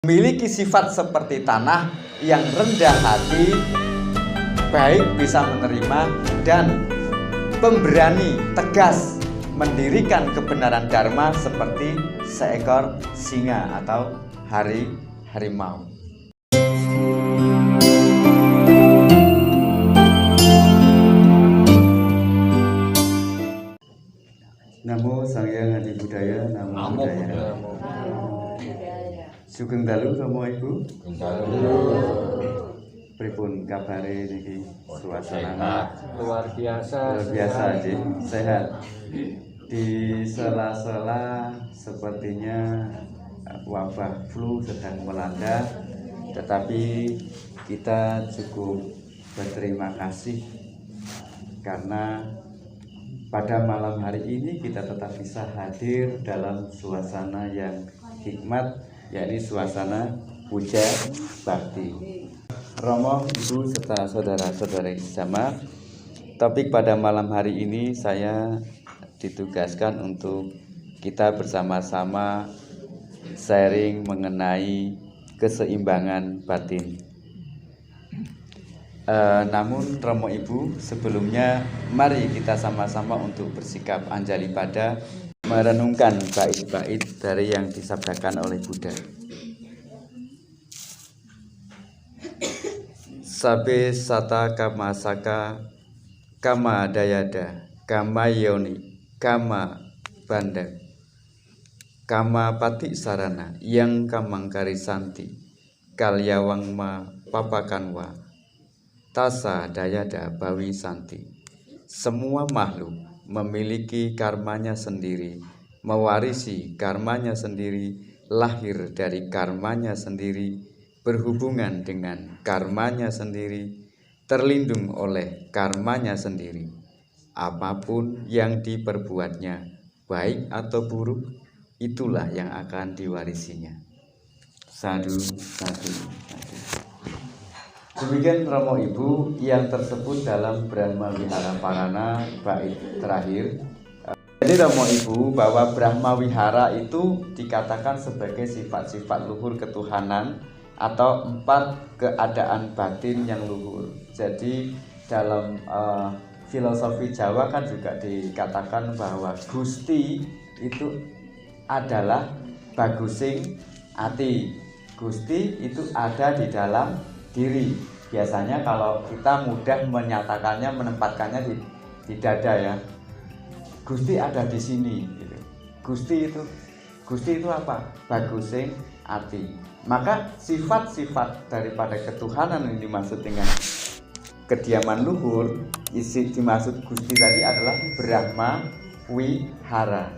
Memiliki sifat seperti tanah yang rendah hati, baik bisa menerima, dan pemberani, tegas mendirikan kebenaran dharma seperti seekor singa atau harimau. Namo Sang Hyang Adi Budaya, Namo Buddhaya. Sugeng dalu Rama Ibu. Pripun kabare niki suasana luar biasa nggih, sehat. Di sela-sela sepertinya wabah flu sedang melanda, tetapi kita cukup berterima kasih karena pada malam hari ini kita tetap bisa hadir dalam suasana yang hikmat, yakni suasana puja bakti. Romo, Ibu, serta saudara-saudari jamaah, topik pada malam hari ini saya ditugaskan untuk kita bersama-sama sharing mengenai keseimbangan batin. Namun Romo Ibu, sebelumnya mari kita sama-sama untuk bersikap anjali pada merenungkan bait-bait dari yang disabdakan oleh Buddha. Sabe sata kama saka kama dayada kama yoni kama banda kama pati sarana yang kamangkari santi kalyawang ma papakanwa tasa dayada bawi santi. Semua makhluk memiliki karmanya sendiri, mewarisi karmanya sendiri, lahir dari karmanya sendiri, berhubungan dengan karmanya sendiri, terlindung oleh karmanya sendiri. Apapun yang diperbuatnya, baik atau buruk, itulah yang akan diwarisinya. Sadu, sadu, sadu. Demikian Romo Ibu yang tersebut dalam Brahma Wihara Parana bait terakhir. Jadi Romo Ibu, bahwa Brahma Wihara itu dikatakan sebagai sifat-sifat luhur ketuhanan atau 4 keadaan batin yang luhur. Jadi dalam filosofi Jawa kan juga dikatakan bahwa Gusti itu adalah bagusing ati. Gusti itu ada di dalam diri. Biasanya kalau kita mudah menyatakannya, menempatkannya di dada ya. Gusti ada di sini gitu. Gusti itu apa? Bagusing ati. Maka sifat-sifat daripada ketuhanan yang dimaksud dengan kediaman luhur, isi dimaksud Gusti tadi adalah Brahma Wihara.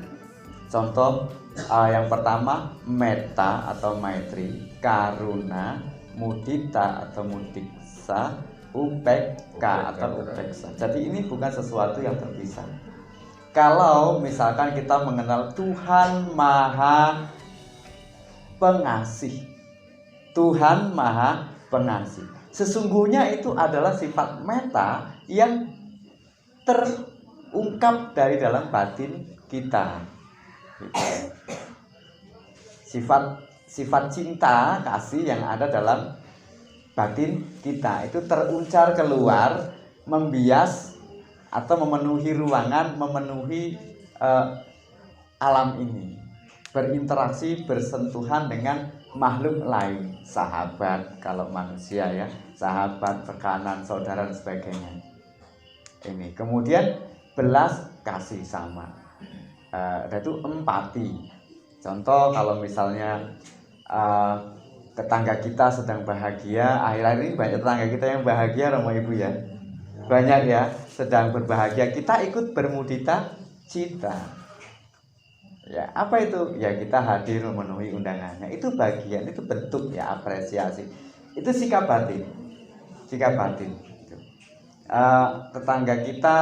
Contoh yang pertama metta atau maitri, karuna, mudita atau mudiksa, upekka atau upeksa. Jadi ini bukan sesuatu yang terpisah. Kalau misalkan kita mengenal Tuhan Maha Pengasih, Tuhan Maha Pengasih, sesungguhnya itu adalah sifat metta yang terungkap dari dalam batin kita. Sifat cinta, kasih yang ada dalam batin kita itu teruncar keluar, membias atau memenuhi ruangan, memenuhi alam ini, berinteraksi, bersentuhan dengan makhluk lain, sahabat kalau manusia ya, sahabat, rekanan, saudara dan sebagainya. Ini kemudian belas kasih sama, itu empati. Contoh kalau misalnya tetangga kita sedang bahagia, akhir-akhir ini banyak tetangga kita yang bahagia, Romo Ibu ya, banyak ya, sedang berbahagia, kita ikut bermudita cita. Ya, apa itu? Ya kita hadir memenuhi undangannya. Itu bagian, itu bentuk ya apresiasi. Itu sikap batin. Sikap batin. Tetangga kita,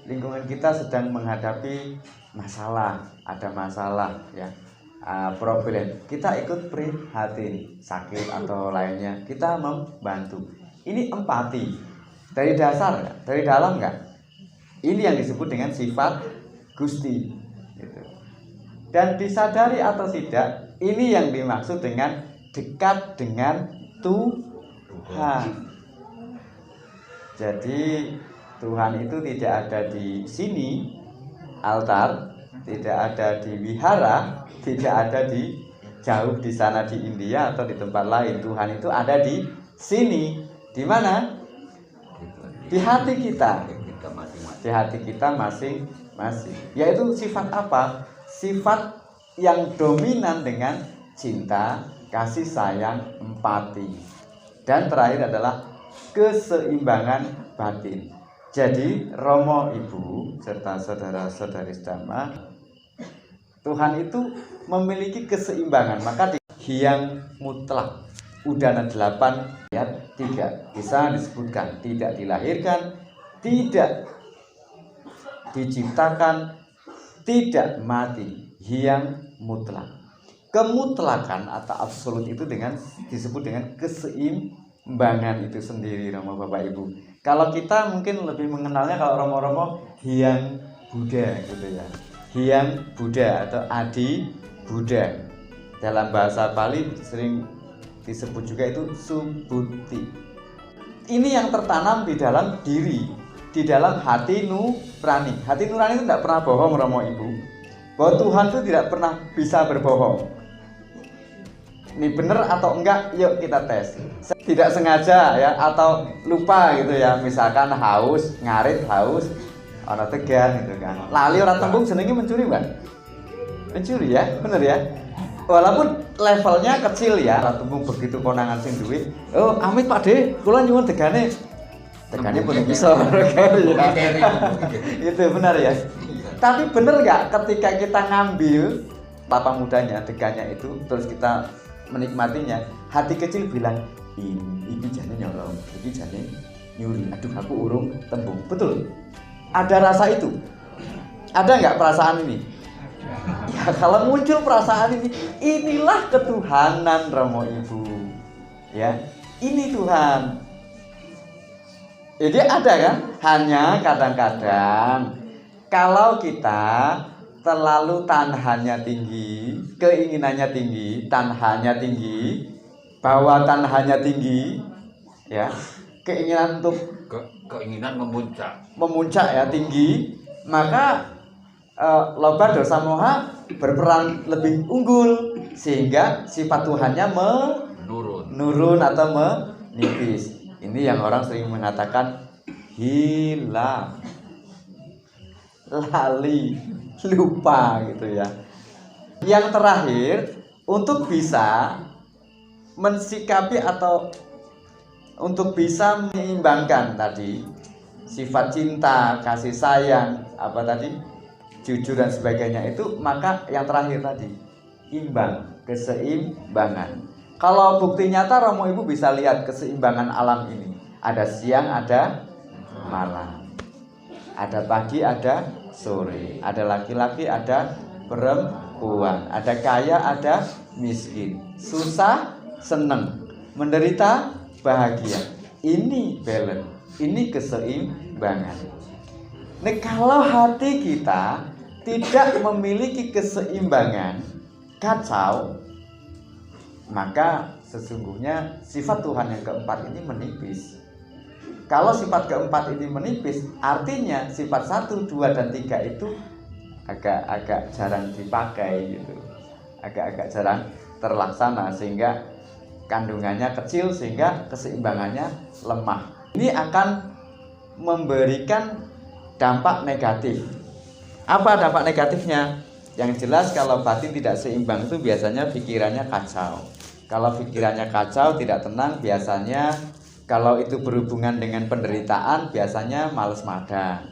lingkungan kita sedang menghadapi masalah, ada masalah ya, problem. Kita ikut prihatin, sakit atau lainnya, kita membantu. Ini empati. Dari dasar enggak? Dari dalam enggak? Ini yang disebut dengan sifat Gusti. Dan disadari atau tidak, ini yang dimaksud dengan dekat dengan Tuhan. Jadi Tuhan itu tidak ada di sini altar, tidak ada di wihara, tidak ada di jauh di sana di India atau di tempat lain. Tuhan itu ada di sini. Di mana? Di hati kita. Di hati kita masing-masing. Yaitu sifat apa? Sifat yang dominan dengan cinta, kasih sayang, empati. Dan terakhir adalah keseimbangan batin. Jadi Romo Ibu serta saudara-saudari sedama, Tuhan itu memiliki keseimbangan. Maka di Hyang Mutlak Udana 8 ayat 3 bisa disebutkan tidak dilahirkan, tidak diciptakan, tidak mati. Hyang Mutlak. Kemutlakan atau absolut itu disebut dengan keseimbangan itu sendiri, Romo Bapak Ibu. Kalau kita mungkin lebih mengenalnya kalau Romo-Romo Hyang Buddha gitu ya. Hyang Buddha atau Adi Buddha. Dalam bahasa Bali sering disebut juga itu Subhuti. Ini yang tertanam di dalam diri, di dalam hati nurani. Hati nurani itu tidak pernah bohong, Romo Ibu. Bahwa Tuhan itu tidak pernah bisa berbohong. Ini benar atau enggak? Yuk kita tes. Tidak sengaja ya atau lupa gitu ya. Misalkan haus, ngarit haus, orang tegan gitu kan. Lali orang tembung jenenge mencuri, Mbak. Mencuri ya, bener ya. Walaupun levelnya kecil ya. Orang tembung begitu konangan sing duwe. Oh, amit Pak De, kula nyuwun tegane. Tegane pun bisa. Itu benar ya. Tapi bener nggak ketika kita ngambil kelapa mudanya, degannya itu, terus kita menikmatinya, hati kecil bilang, ini jane nyolong, ini jane nyuri, aduh aku urung tembung. Betul? Ada rasa itu? Ada nggak perasaan ini? Ya kalau muncul perasaan ini, inilah ketuhanan, Romo Ibu. Ya, ini Tuhan. Jadi ada kan? Hanya kadang-kadang kalau kita terlalu tanhannya tinggi, keinginannya tinggi, tanhannya tinggi, bahwa tanhannya tinggi, ya, keinginan untuk keinginan memuncak ya tinggi, maka loba dosa moha berperan lebih unggul sehingga sifat Tuhannya menurun atau menipis. Ini yang orang sering mengatakan hilang, lali, lupa gitu ya. Yang terakhir, untuk bisa mensikapi atau untuk bisa menyeimbangkan tadi sifat cinta, kasih sayang, apa tadi, jujur dan sebagainya itu, maka yang terakhir tadi imbang, keseimbangan. Kalau bukti nyata Romo Ibu bisa lihat keseimbangan alam ini. Ada siang, ada malam. Ada pagi, ada sore. Ada laki-laki, ada perempuan. Ada kaya, ada miskin. Susah, seneng. Menderita, bahagia. Ini balance. Ini keseimbangan. Nah, kalau hati kita tidak memiliki keseimbangan, kacau, maka sesungguhnya sifat Tuhan yang keempat ini menipis. Kalau sifat keempat ini menipis, artinya sifat 1, 2, dan 3 itu agak jarang dipakai gitu. Agak jarang terlaksana sehingga kandungannya kecil sehingga keseimbangannya lemah. Ini akan memberikan dampak negatif. Apa dampak negatifnya? Yang jelas kalau batin tidak seimbang itu biasanya pikirannya kacau. Kalau pikirannya kacau, tidak tenang, biasanya kalau itu berhubungan dengan penderitaan, biasanya malas makan.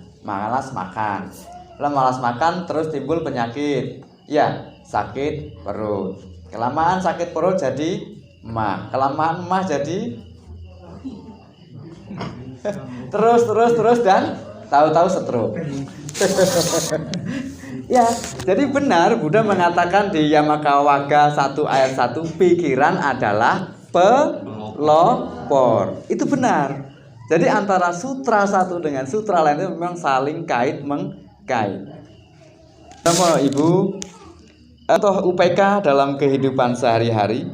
Kalau malas makan terus timbul penyakit. Ya, sakit perut. Kelamaan sakit perut jadi emah. Kelamaan emah jadi terus dan tahu-tahu stroke. Ya, jadi benar Buddha mengatakan di Yamakawaga 1 ayat 1, pikiran adalah pelopor. Itu benar. Jadi antara sutra satu dengan sutra lain itu memang saling kait mengkait. Sama Ibu, atau UPK dalam kehidupan sehari-hari,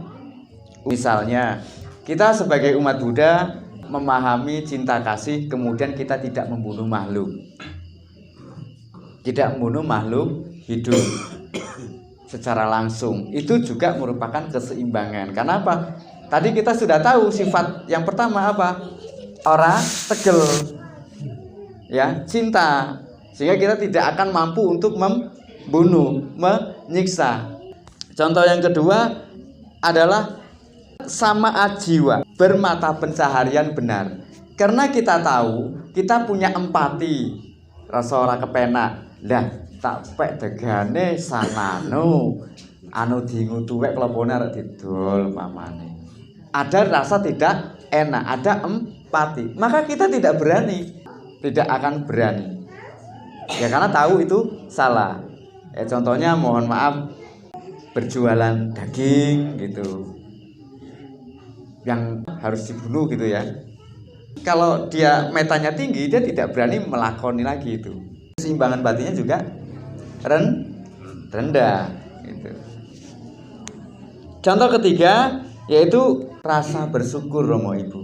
Misalnya, kita sebagai umat Buddha memahami cinta kasih, kemudian kita tidak membunuh makhluk. Tidak membunuh makhluk hidup secara langsung. Itu juga merupakan keseimbangan. Karena apa? Tadi kita sudah tahu sifat yang pertama apa? Ora tegel. Ya, cinta. Sehingga kita tidak akan mampu untuk membunuh, menyiksa. Contoh yang kedua adalah sama jiwa, bermata pencaharian benar. Karena kita tahu, kita punya empati. Rasa ora kepenak. Lah, tak pek degane sanano. Anu dingu tuwek klepone arek didol pamane. Ada rasa tidak enak, ada empati. Maka kita tidak berani, tidak akan berani. Ya karena tahu itu salah. Ya contohnya mohon maaf berjualan daging gitu. Yang harus dibunuh gitu ya. Kalau dia metanya tinggi, dia tidak berani melakoni lagi itu. Keseimbangan batinnya juga rendah gitu. Contoh ketiga yaitu rasa bersyukur Romo Ibu.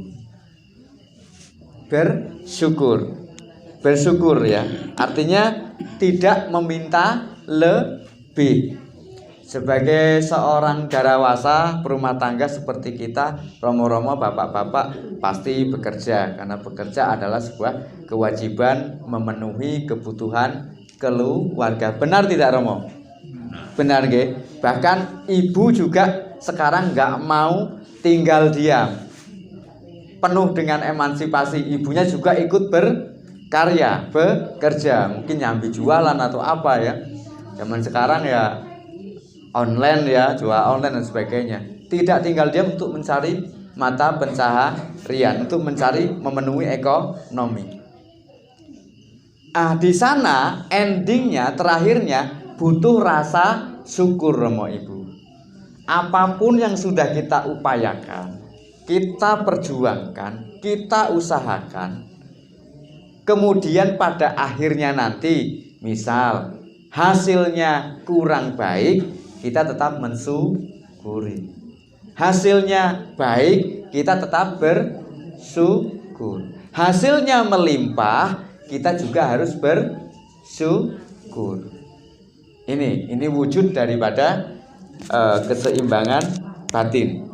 Bersyukur ya. Artinya tidak meminta lebih. Sebagai seorang darawasa berumah tangga seperti kita, Romo-romo, bapak-bapak pasti bekerja. Karena bekerja adalah sebuah kewajiban memenuhi kebutuhan keluarga. Benar tidak Romo? Benar nggih? Bahkan ibu juga sekarang nggak mau tinggal diam. Penuh dengan emansipasi. Ibunya juga ikut berkarya, bekerja. Mungkin nyambi jualan atau apa ya. Zaman sekarang ya online ya, jual online dan sebagainya. Tidak tinggal diam untuk mencari mata pencaharian, untuk mencari memenuhi ekonomi. Di sana endingnya, terakhirnya butuh rasa syukur Romo Ibu. Apapun yang sudah kita upayakan, kita perjuangkan, kita usahakan, kemudian pada akhirnya nanti, misal hasilnya kurang baik, kita tetap mensyukuri. Hasilnya baik, kita tetap bersyukur. Hasilnya melimpah, kita juga harus bersyukur. Ini wujud daripada keseimbangan batin.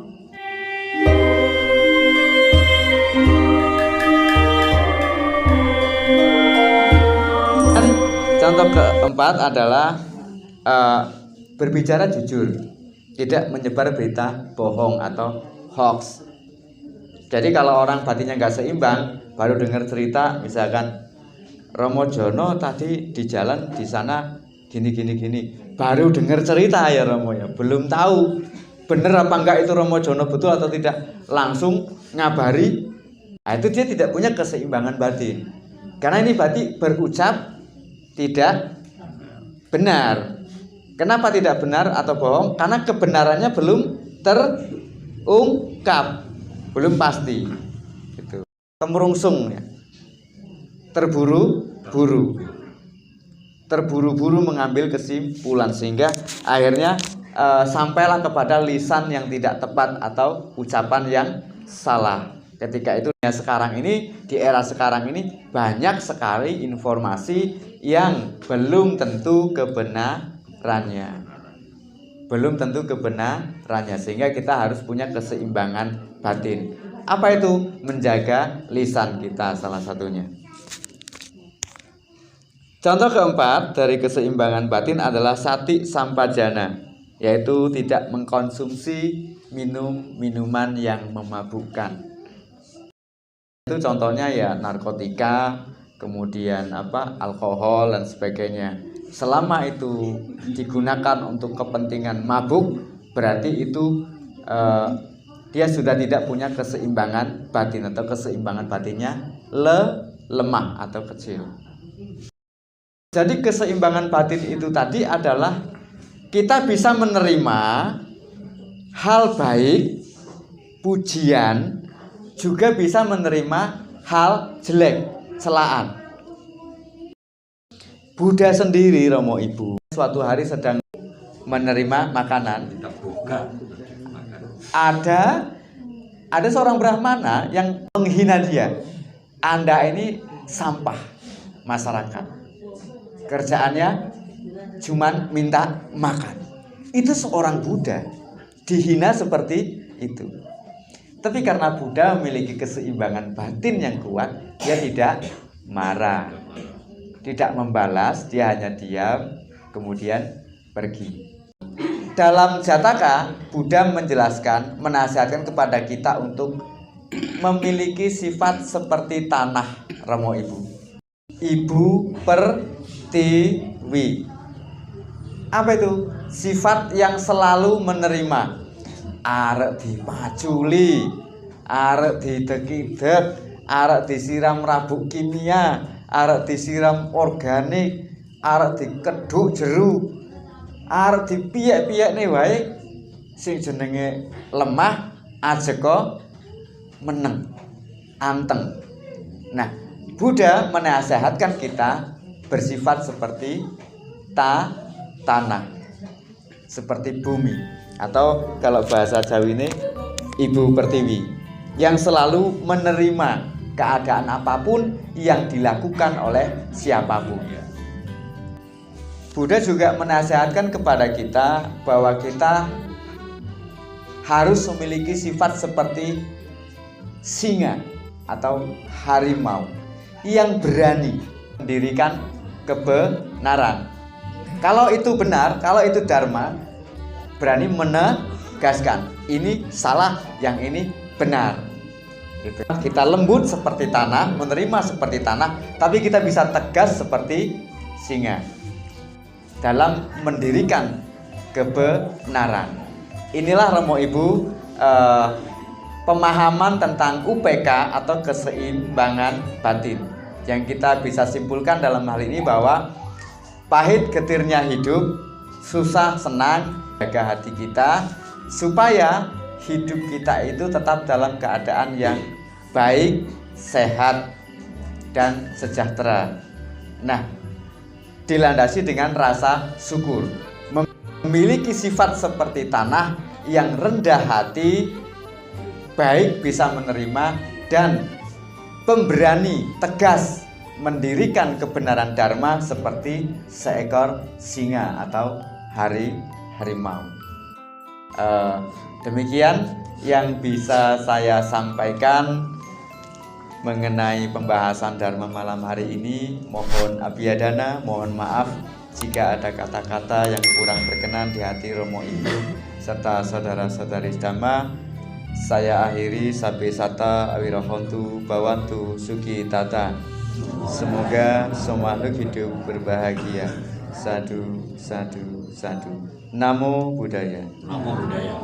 Contoh keempat adalah berbicara jujur, tidak menyebar berita bohong atau hoax. Jadi kalau orang batinnya nggak seimbang, baru dengar cerita, misalkan Romo Jono tadi di jalan di sana gini, baru dengar cerita ya Romo ya, belum tahu bener apa enggak itu Romo Jono betul atau tidak, langsung ngabari. Nah, itu dia tidak punya keseimbangan batin. Karena ini berarti berucap tidak benar. Kenapa tidak benar atau bohong? Karena kebenarannya belum terungkap, belum pasti. Gitu. Kemerungsung ya. Terburu-buru mengambil kesimpulan sehingga akhirnya sampailah kepada lisan yang tidak tepat atau ucapan yang salah. Ketika itu sekarang ini, di era sekarang ini banyak sekali informasi yang belum tentu kebenarannya, sehingga kita harus punya keseimbangan batin. Apa itu? Menjaga lisan kita salah satunya. Contoh keempat dari keseimbangan batin adalah sati sampajana, yaitu tidak mengkonsumsi minuman yang memabukkan. Itu contohnya ya narkotika, kemudian alkohol dan sebagainya. Selama itu digunakan untuk kepentingan mabuk, berarti itu dia sudah tidak punya keseimbangan batin atau keseimbangan batinnya lemah atau kecil. Jadi keseimbangan batin itu tadi adalah kita bisa menerima hal baik, pujian, juga bisa menerima hal jelek, celaan. Buddha sendiri Romo Ibu suatu hari sedang menerima makanan. Ada seorang Brahmana yang menghina dia. Anda ini sampah masyarakat. Kerjaannya cuman minta makan. Itu seorang Buddha dihina seperti itu. Tapi karena Buddha memiliki keseimbangan batin yang kuat, dia tidak marah, tidak membalas, dia hanya diam, kemudian pergi. Dalam Jataka, Buddha menjelaskan, menasihatkan kepada kita untuk memiliki sifat seperti tanah, Romo Ibu. Ibu pertiwi. Apa itu? Sifat yang selalu menerima. Arek dipaculi, arek didek-idek, arek disiram rabuk kimia, arek disiram organik, arek dikeduk jeruk, arek dipiyek-piyek nih wae sing jenenge lemah ajeka meneng, anteng. Nah, Buddha menasihatkan kita bersifat seperti tanah, seperti bumi. Atau kalau bahasa Jawa ini Ibu Pertiwi, yang selalu menerima keadaan apapun yang dilakukan oleh siapapun. Buddha juga menasihatkan kepada kita bahwa kita harus memiliki sifat seperti singa atau harimau yang berani mendirikan kebenaran. Kalau itu benar, kalau itu dharma, berani menegaskan ini salah, yang ini benar. Gitu. Kita lembut seperti tanah, menerima seperti tanah, tapi kita bisa tegas seperti singa dalam mendirikan kebenaran. Inilah Romo Ibu pemahaman tentang UPK atau keseimbangan batin yang kita bisa simpulkan dalam hal ini, bahwa pahit getirnya hidup, susah senang, jaga hati kita supaya hidup kita itu tetap dalam keadaan yang baik, sehat, dan sejahtera. Nah, dilandasi dengan rasa syukur, memiliki sifat seperti tanah yang rendah hati, baik, bisa menerima, dan pemberani, tegas mendirikan kebenaran dharma seperti seekor singa atau harimau. Demikian yang bisa saya sampaikan mengenai pembahasan Dharma malam hari ini. Mohon abiyadana, mohon maaf jika ada kata-kata yang kurang berkenan di hati Romo Ibu serta saudara-saudari Dhamma. Saya akhiri sabe sata awirohontu bawantu suki tata. Semoga semua makhluk hidup berbahagia. Sadu, sadu, sadu. Namo Buddhaya. Namo Buddhaya.